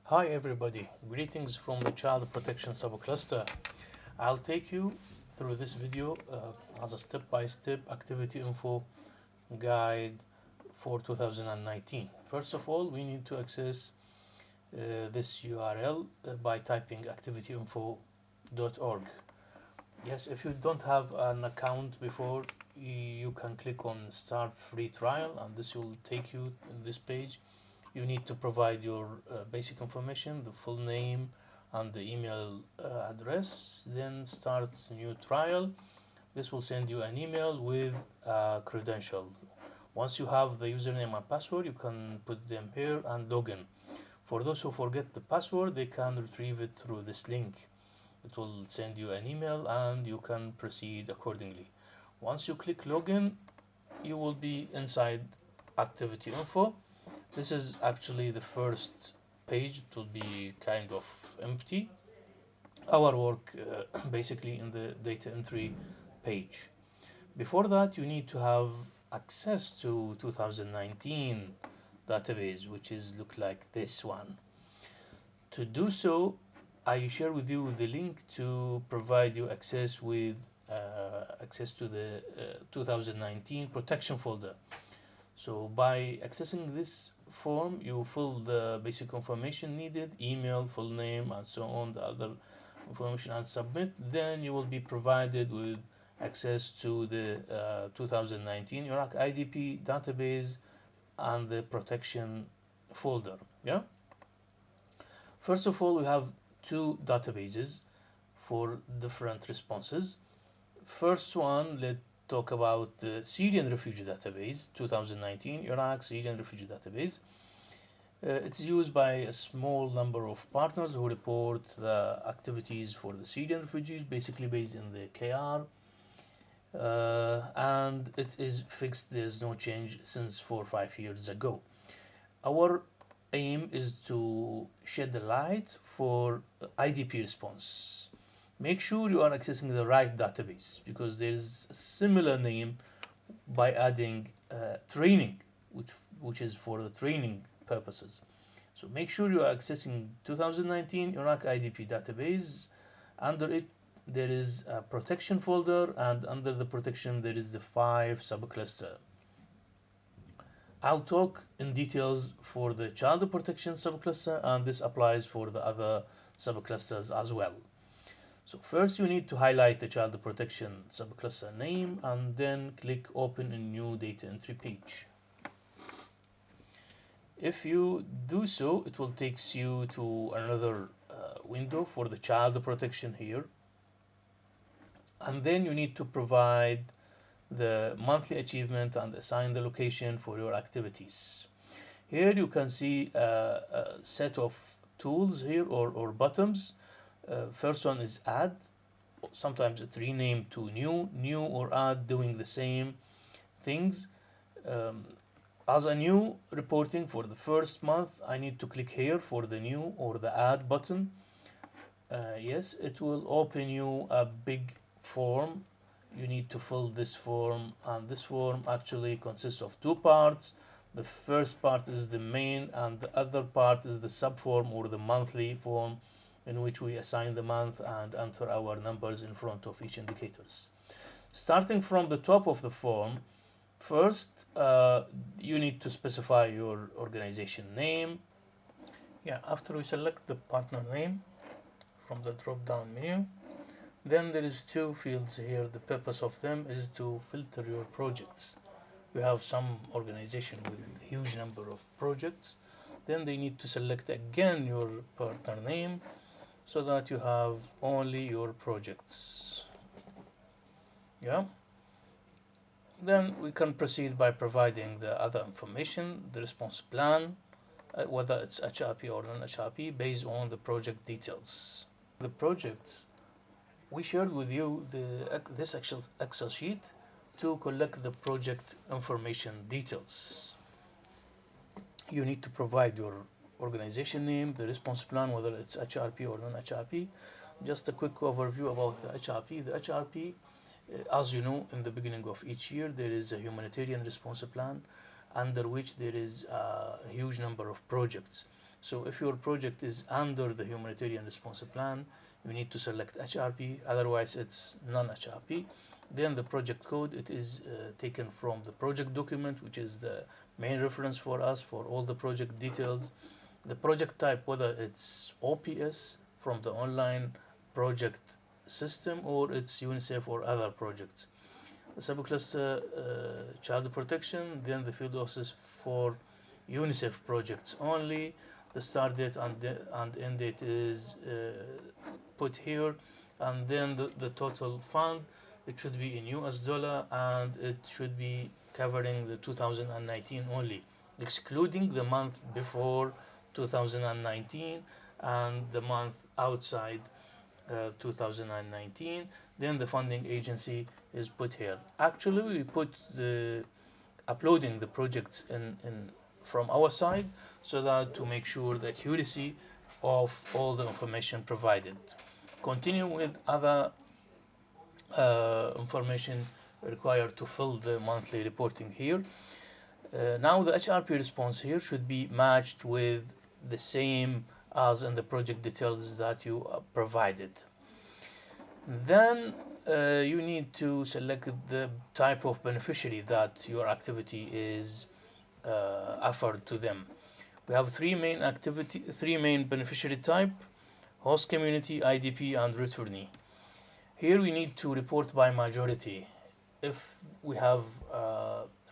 Hi everybody, greetings from the Child Protection Subcluster. I'll take you through this video as a step-by-step activity info guide for 2019. First of all, we need to access this URL by typing activityinfo.org. Yes, if you don't have an account before, you can click on Start Free Trial and this will take you to this page. You need to provide your basic information, the full name and the email address, then start new trial. This will send you an email with a credential. Once you have the username and password, you can put them here and log in. For those who forget the password, they can retrieve it through this link. It will send you an email and you can proceed accordingly. Once you click login, you will be inside activity info. This is actually the first page. It will be kind of empty. Our work basically in the data entry page. Before that, you need to have access to 2019 database, which is look like this one. To do so, I share with you the link to provide you access with access to the 2019 protection folder. So by accessing this form, you fill the basic information needed, email, full name, and so on, the other information, and submit. Then you will be provided with access to the 2019 Iraq IDP database and the protection folder. Yeah. First of all, we have two databases for different responses. First one, let's talk about the Syrian Refugee Database, 2019 Iraq Syrian Refugee Database. It's used by a small number of partners who report the activities for the Syrian refugees, basically based in the KR. And it is fixed, there's no change since 4 or 5 years ago. Our aim is to shed the light for IDP response. Make sure you are accessing the right database because there is a similar name by adding training, which is for the training purposes. So make sure you are accessing 2019 Iraq IDP database. Under it, there is a protection folder, and under the protection, there is the 5 subcluster. I'll talk in details for the child protection subcluster, and this applies for the other subclusters as well. So first you need to highlight the child protection subcluster name and then click open a new data entry page. If you do so, it will take you to another window for the child protection here. And then you need to provide the monthly achievement and assign the location for your activities. Here you can see a set of tools here or buttons. First one is add. Sometimes it's renamed to new or add, doing the same things. As a new reporting for the first month, I need to click here for the new or the add button. Yes, it will open you a big form. You need to fill this form, and this form actually consists of two parts. The first part is the main, and the other part is the subform or the monthly form, in which we assign the month and enter our numbers in front of each indicators. Starting from the top of the form, first you need to specify your organization name. Yeah, after we select the partner name from the drop down menu, then there is two fields here. The purpose of them is to filter your projects. You have some organization with a huge number of projects, then they need to select again your partner name so that you have only your projects. Yeah. Then we can proceed by providing the other information, the response plan, whether it's HRP or non-HRP, based on the project details. The project, we shared with you this Excel sheet to collect the project information details. You need to provide your organization name, the response plan, whether it's HRP or non-HRP. Just a quick overview about the HRP. The HRP, as you know, in the beginning of each year, there is a humanitarian response plan under which there is a huge number of projects. So if your project is under the humanitarian response plan, you need to select HRP, otherwise it's non-HRP. Then the project code, it is taken from the project document, which is the main reference for us for all the project details. The project type, whether it's OPS from the online project system or it's UNICEF or other projects. The subcluster child protection, then the field offices for UNICEF projects only. The start date and end date is put here, and then the total fund, it should be in US dollar, and it should be covering the 2019 only, excluding the month before 2019 and the month outside 2019. Then the funding agency is put here. Actually, we put the uploading the projects in from our side, so that to make sure the accuracy of all the information provided. Continue with other information required to fill the monthly reporting here. Now the HRP response here should be matched with the same as in the project details that you provided. Then you need to select the type of beneficiary that your activity is offered to them. We have three main beneficiary type: host community, IDP, and returnee. Here we need to report by majority. If we have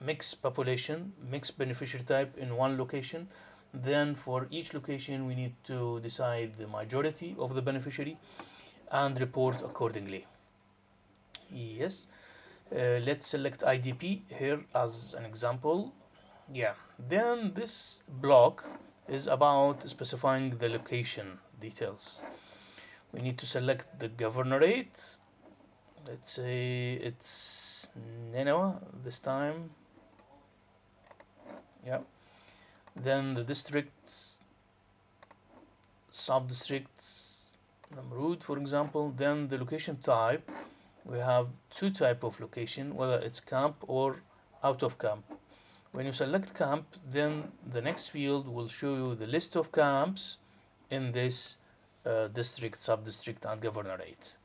mixed population, mixed beneficiary type in one location, then for each location we need to decide the majority of the beneficiary and report accordingly. Yes, let's select IDP here as an example. Yeah, then this block is about specifying the location details. We need to select the governorate. Let's say it's Nineveh this time. Yeah. Then the district, sub-district, Namrud, for example. Then the location type. We have two type of location, whether it's camp or out of camp. When you select camp, then the next field will show you the list of camps in this district, sub-district, and governorate.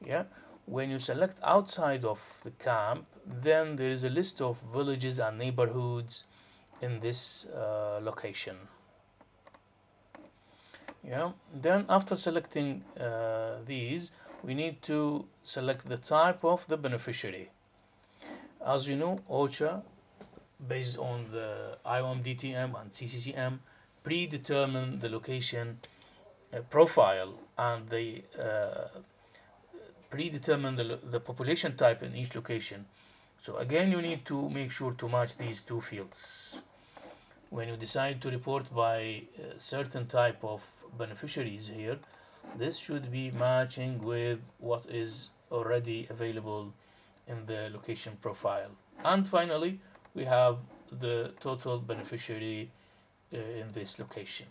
Yeah. When you select outside of the camp, then there is a list of villages and neighborhoods in this location. Yeah. Then after selecting these, we need to select the type of the beneficiary. As you know, OCHA, based on the IOM DTM and CCCM, predetermine the location profile, and they predetermine the population type in each location. So again, you need to make sure to match these two fields. When you decide to report by a certain type of beneficiaries here, this should be matching with what is already available in the location profile. And finally, we have the total beneficiary in this location.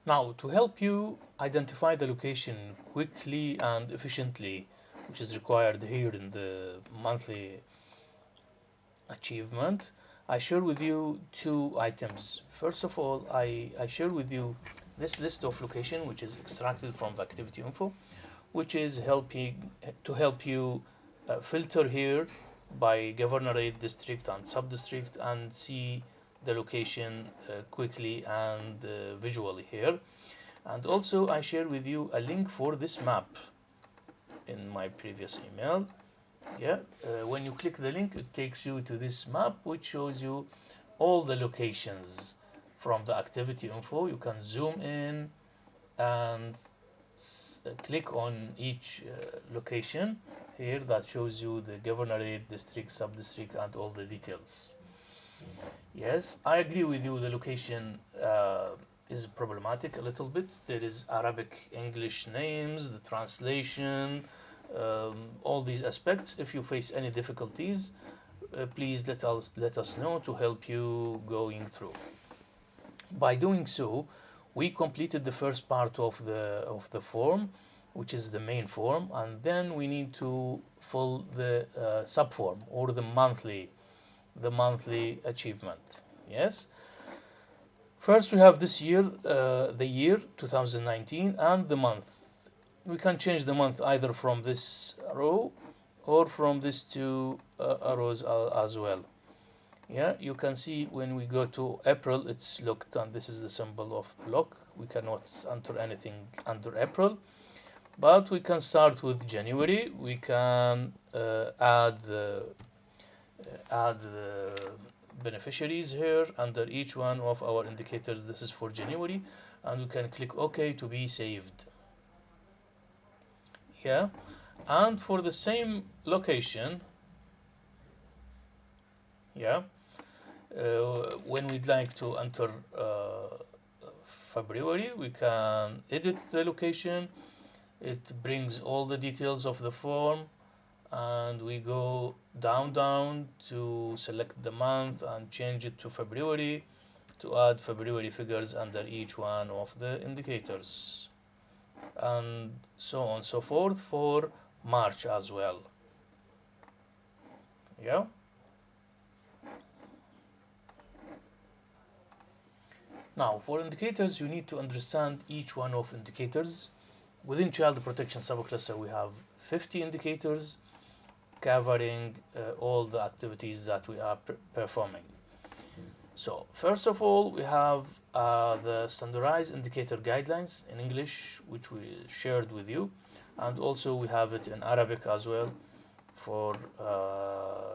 Now, to help you identify the location quickly and efficiently, which is required here in the monthly achievement, I share with you two items. First of all, I share with you this list of location, which is extracted from the activity info, which is help you filter here by governorate, district, and sub-district, and see the location quickly and visually here. And also I share with you a link for this map in my previous email. Yeah, when you click the link, it takes you to this map, which shows you all the locations from the activity info. You can zoom in and click on each location here that shows you the governorate, district, sub-district, and all the details. Yes, I agree with you. The location is problematic a little bit. There is Arabic English names, the translation, all these aspects. If you face any difficulties, please let us know to help you going through. By doing so, we completed the first part of the form, which is the main form, and then we need to fill the subform or the the monthly achievement. Yes. First, we have this year, the year 2019, and the month. We can change the month either from this row or from these two arrows as well. Yeah, you can see when we go to April, it's locked, and this is the symbol of lock. We cannot enter anything under April, but we can start with January. We can add the beneficiaries here under each one of our indicators. This is for January, and we can click OK to be saved. Yeah, and for the same location, yeah, when we'd like to enter February, we can edit the location. It brings all the details of the form, and we go down to select the month and change it to February to add February figures under each one of the indicators, and so on and so forth for March as well. Yeah. Now, for indicators, you need to understand each one of indicators. Within child protection subcluster, we have 50 indicators covering all the activities that we are performing. So, first of all, we have the standardized indicator guidelines in English, which we shared with you, and also we have it in Arabic as well for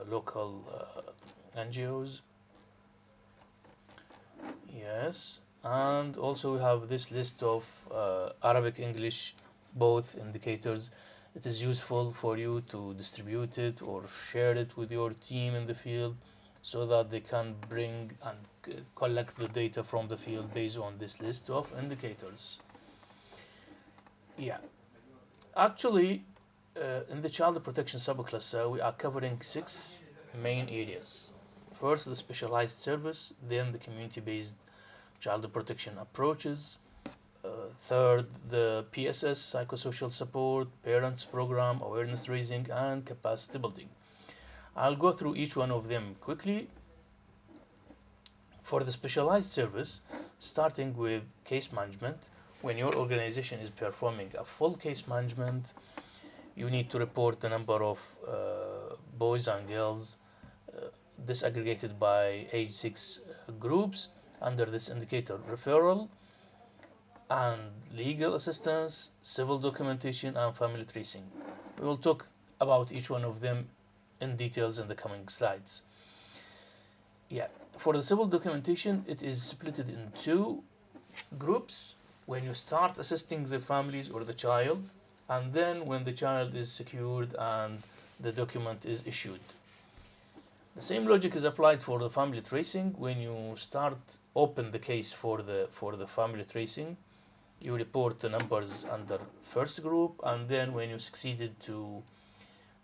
local NGOs. Yes, and also we have this list of Arabic, English, both indicators. It is useful for you to distribute it or share it with your team in the field so that they can bring and collect the data from the field based on this list of indicators. Yeah, actually, in the child protection subcluster, we are covering 6 main areas. First, the specialized service, then the community-based child protection approaches. Third, the PSS, psychosocial support, parents program, awareness raising, and capacity building. I'll go through each one of them quickly. For the specialized service, starting with case management, when your organization is performing a full case management, you need to report the number of boys and girls disaggregated by age 6 groups under this indicator: referral and legal assistance, civil documentation, and family tracing. We will talk about each one of them in details in the coming slides. Yeah, for the civil documentation, it is split in 2 groups: when you start assisting the families or the child, and then when the child is secured and the document is issued. The same logic is applied for the family tracing. When you open the case for the family tracing, you report the numbers under first group, and then when you succeeded to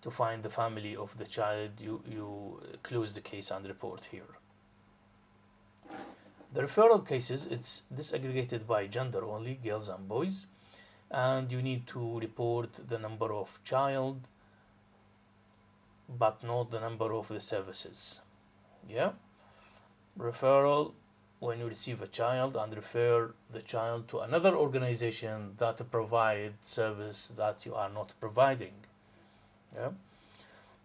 find the family of the child, you close the case and report here. The referral cases, it's disaggregated by gender only, girls and boys, and you need to report the number of child but not the number of the services. Yeah, referral, when you receive a child and refer the child to another organization that provide service that you are not providing. Yeah.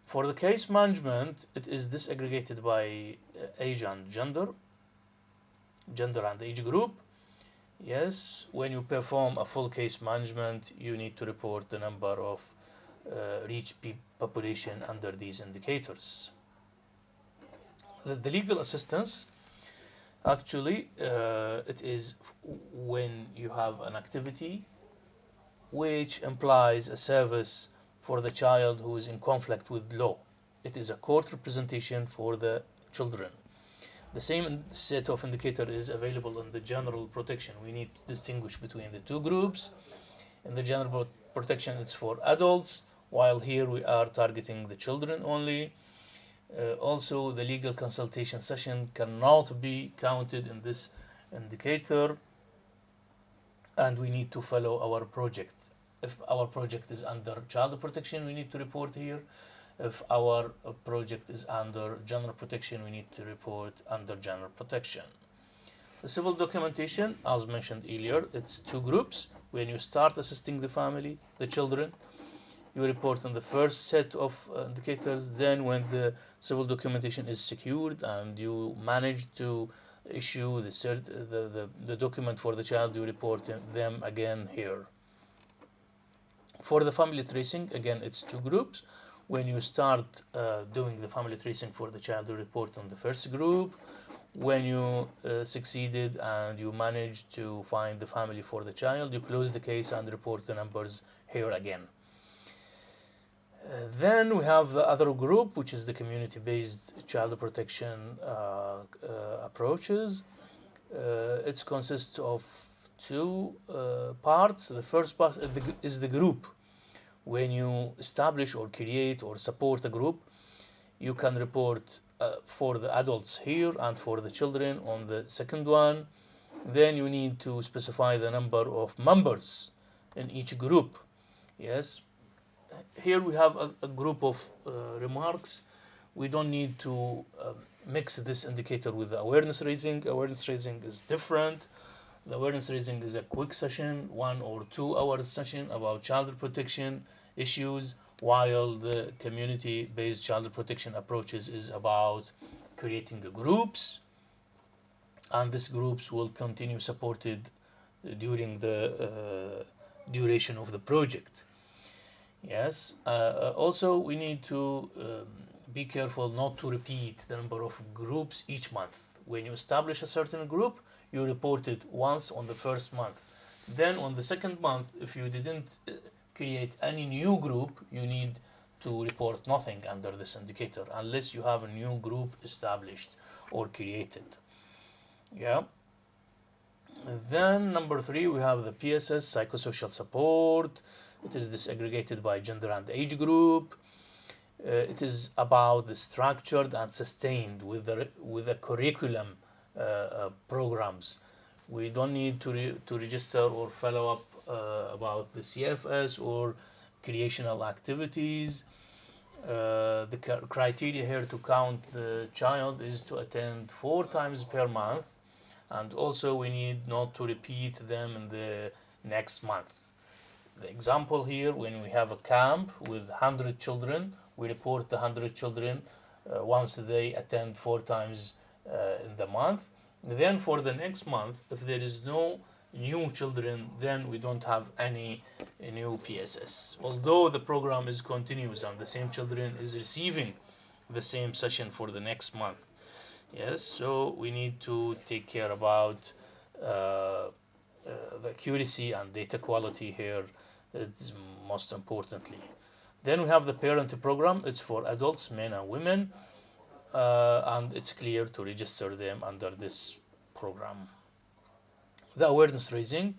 For the case management, it is disaggregated by age and gender and age group. Yes, when you perform a full case management, you need to report the number of reach population under these indicators. The legal assistance, actually, it is when you have an activity which implies a service for the child who is in conflict with law. It is a court representation for the children. The same set of indicator is available in the general protection. We need to distinguish between the 2 groups. In the general protection, it's for adults, while here we are targeting the children only. Also, the legal consultation session cannot be counted in this indicator, and we need to follow our project. If our project is under child protection, we need to report here. If our project is under general protection, we need to report under general protection. The civil documentation, as mentioned earlier, it's two groups. When you start assisting the family, the children, you report on the first set of indicators. Then when the civil documentation is secured and you manage to issue the document for the child, you report them again here. For the family tracing, again, it's two groups. When you start doing the family tracing for the child, you report on the first group. When you succeeded and you managed to find the family for the child, you close the case and report the numbers here again. Then we have the other group, which is the community-based child protection approaches. It consists of two parts. The first part is the group. When you establish or create or support a group, you can report for the adults here and for the children on the second one. Then you need to specify the number of members in each group. Yes, here we have a group of remarks. We don't need to mix this indicator with the awareness raising. Awareness raising is different. The awareness raising is a quick session, 1 or 2 hours session about child protection issues, while the community-based child protection approaches is about creating groups, and these groups will continue supported during the duration of the project. Yes, also we need to be careful not to repeat the number of groups each month. When you establish a certain group, you report it once on the first month. Then on the second month, if you didn't create any new group, you need to report nothing under this indicator unless you have a new group established or created. Yeah. Then number 3, we have the PSS, psychosocial support. It is disaggregated by gender and age group. It is about the structured and sustained with the curriculum programs. We don't need to register or follow up about the CFS or creational activities. The criteria here to count the child is to attend 4 times per month, and also we need not to repeat them in the next month. The example here, when we have a camp with 100 children, we report the 100 children once they attend 4 times in the month. Then for the next month, if there is no new children, then we don't have any new PSS. Although the program is continuous and the same children is receiving the same session for the next month. Yes, so we need to take care about the accuracy and data quality here. It's most importantly. Then we have the parent program. It's for adults, men and women, and it's clear to register them under this program. The awareness raising,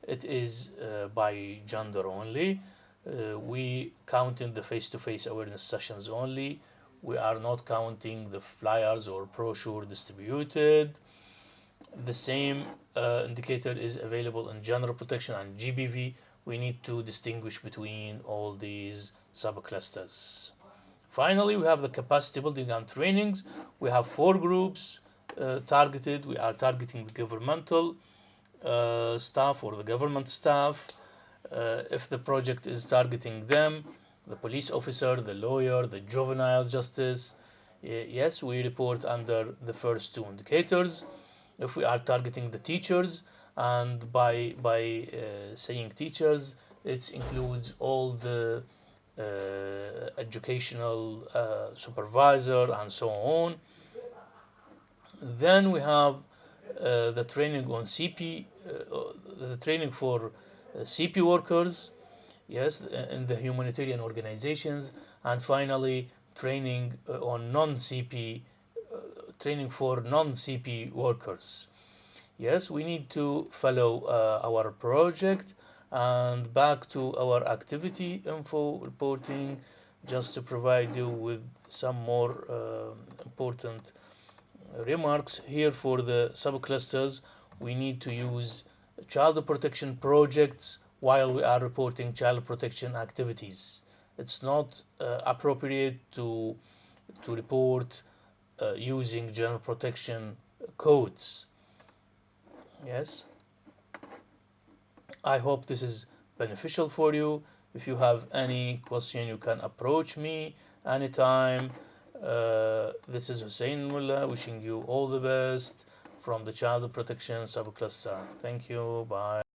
it is by gender only. We count in the face-to-face awareness sessions only. We are not counting the flyers or brochure distributed. The same indicator is available in general protection and GBV. We need to distinguish between all these subclusters. Finally, we have the capacity building and trainings. We have 4 groups targeted. We are targeting the governmental staff or the government staff. If the project is targeting them, the police officer, the lawyer, the juvenile justice, yes, we report under the first 2 indicators. If we are targeting the teachers, and by saying teachers, it includes all the educational supervisor and so on. Then we have the training on CP, the training for CP workers, yes, in the humanitarian organizations, and finally training on non-CP, training for non-CP workers. Yes, we need to follow our project. And back to our activity info reporting, just to provide you with some more important remarks here. For the subclusters, we need to use child protection projects while we are reporting child protection activities. it's not appropriate to report using general protection codes. Yes, I hope this is beneficial for you. If you have any question, you can approach me anytime. This is Hussein Mullah wishing you all the best from the Child Protection Subcluster. Thank you. Bye.